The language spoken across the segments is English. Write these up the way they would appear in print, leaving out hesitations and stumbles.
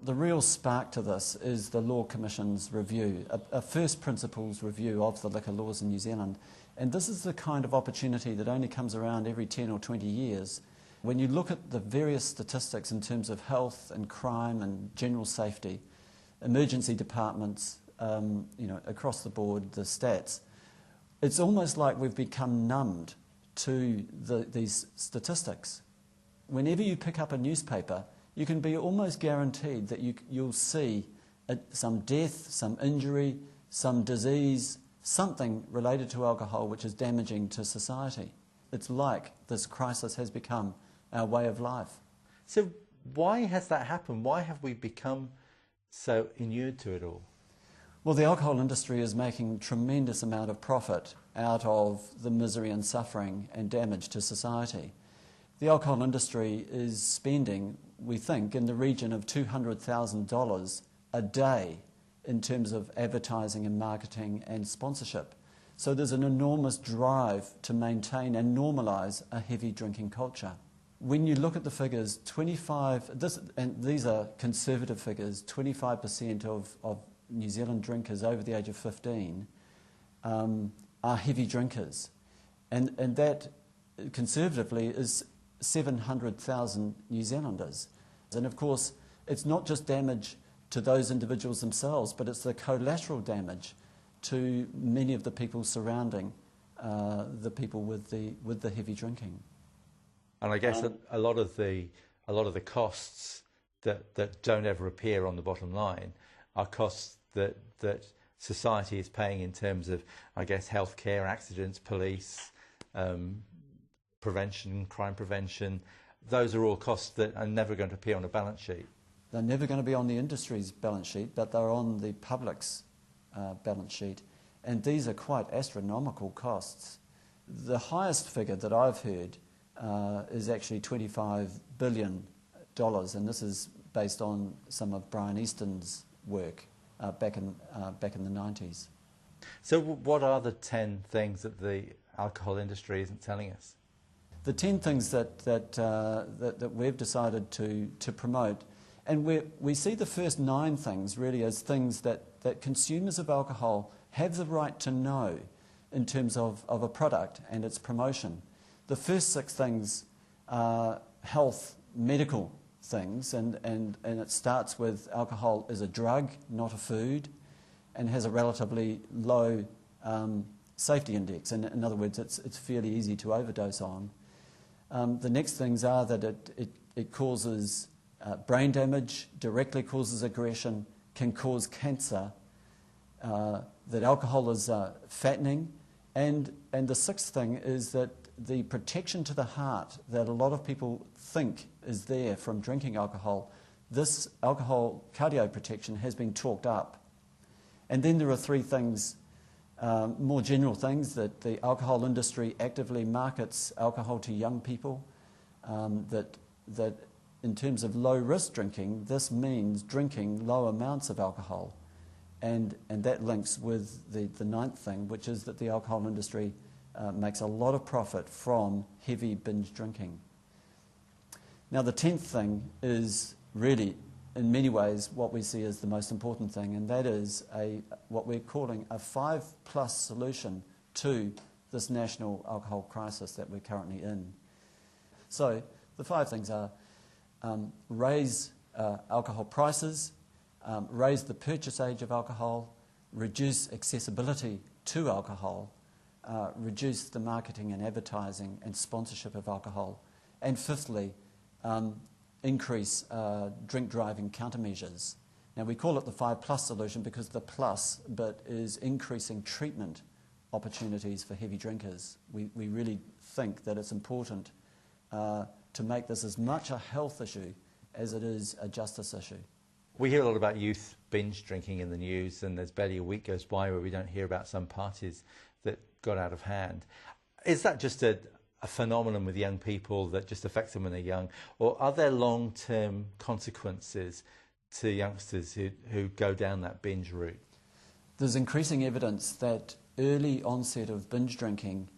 The real spark to this is the Law Commission's review, a first principles review of the liquor laws in New Zealand. And this is the kind of opportunity that only comes around every 10 or 20 years. When you look at the various statistics in terms of health and crime and general safety, emergency departments, across the board, the stats, it's almost like we've become numbed to these statistics. Whenever you pick up a newspaper, you can be almost guaranteed that you'll see some death, some injury, some disease, something related to alcohol which is damaging to society. It's like this crisis has become our way of life. So why has that happened? Why have we become so inured to it all? Well, the alcohol industry is making a tremendous amount of profit out of the misery and suffering and damage to society. The alcohol industry is spending, we think, in the region of $200,000 a day in terms of advertising and marketing and sponsorship. So there's an enormous drive to maintain and normalise a heavy drinking culture. When you look at the figures, and these are conservative figures, 25% of New Zealand drinkers over the age of 15 are heavy drinkers. And that, conservatively, is 700,000 New Zealanders. And of course, it's not just damage to those individuals themselves, but it's the collateral damage to many of the people surrounding the people with the heavy drinking. And I guess a lot of the costs that don't ever appear on the bottom line are costs that society is paying in terms of, I guess, healthcare, accidents, police, prevention, crime prevention. Those are all costs that are never going to appear on a balance sheet. They're never going to be on the industry's balance sheet, but they're on the public's balance sheet. And these are quite astronomical costs. The highest figure that I've heard is actually $25 billion, and this is based on some of Brian Easton's work back in the 90s. So what are the 10 things that the alcohol industry isn't telling us? The 10 things that we've decided to promote, and we see the first 9 things really as things that consumers of alcohol have the right to know in terms of a product and its promotion. The first 6 things are health, medical things, and it starts with alcohol is a drug, not a food, and has a relatively low safety index. And in other words, it's fairly easy to overdose on. The next things are that it causes brain damage, directly causes aggression, can cause cancer, that alcohol is fattening, and the 6th thing is that the protection to the heart that a lot of people think is there from drinking alcohol, this alcohol cardio protection has been talked up. And then there are 3 things, more general things, that the alcohol industry actively markets alcohol to young people, that in terms of low-risk drinking, this means drinking low amounts of alcohol. And that links with the 9th thing, which is that the alcohol industry makes a lot of profit from heavy binge drinking. Now, the 10th thing is really, in many ways, what we see as the most important thing, and that is what we're calling a 5+ solution to this national alcohol crisis that we're currently in. So the 5 things are raise alcohol prices, raise the purchase age of alcohol, reduce accessibility to alcohol, reduce the marketing and advertising and sponsorship of alcohol, and 5thly, increase drink driving countermeasures. Now, we call it the 5+ solution because the plus bit is increasing treatment opportunities for heavy drinkers. We really think that it's important to make this as much a health issue as it is a justice issue. We hear a lot about youth binge drinking in the news, and there's barely a week goes by where we don't hear about some parties that got out of hand. Is that just a phenomenon with young people that just affects them when they're young, or are there long-term consequences to youngsters who go down that binge route? There's increasing evidence that early onset of binge drinking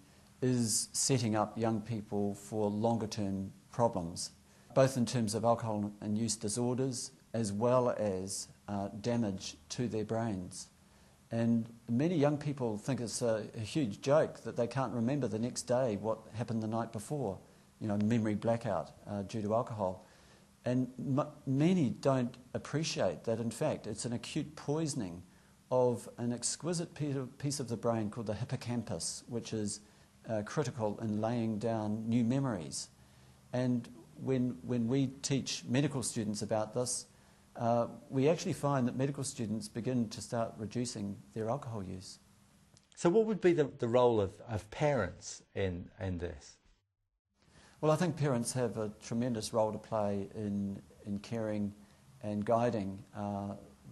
is setting up young people for longer-term problems, both in terms of alcohol and use disorders, as well as damage to their brains. And many young people think it's a huge joke that they can't remember the next day what happened the night before, memory blackout due to alcohol. And many don't appreciate that, in fact, it's an acute poisoning of an exquisite piece of the brain called the hippocampus, which is critical in laying down new memories. And when we teach medical students about this, we actually find that medical students begin to start reducing their alcohol use. So what would be the role of parents in this? Well, I think parents have a tremendous role to play in caring and guiding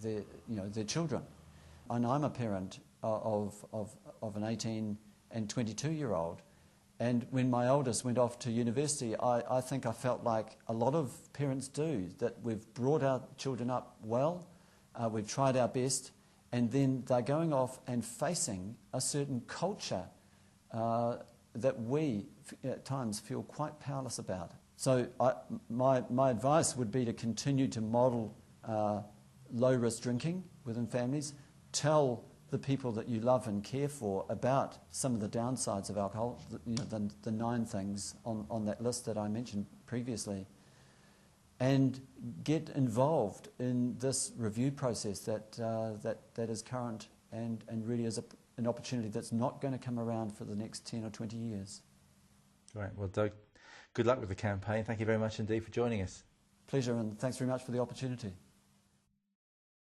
their children. And I'm a parent of an 18 and 22-year-old. And when my oldest went off to university, I think I felt like a lot of parents do, that we've brought our children up well, we've tried our best, and then they're going off and facing a certain culture that we at times feel quite powerless about. So my advice would be to continue to model low-risk drinking within families, tell the people that you love and care for about some of the downsides of alcohol, the 9 things on that list that I mentioned previously, and get involved in this review process that is current and really is an opportunity that's not going to come around for the next 10 or 20 years. Great. Well, Doug, good luck with the campaign. Thank you very much indeed for joining us. Pleasure, and thanks very much for the opportunity.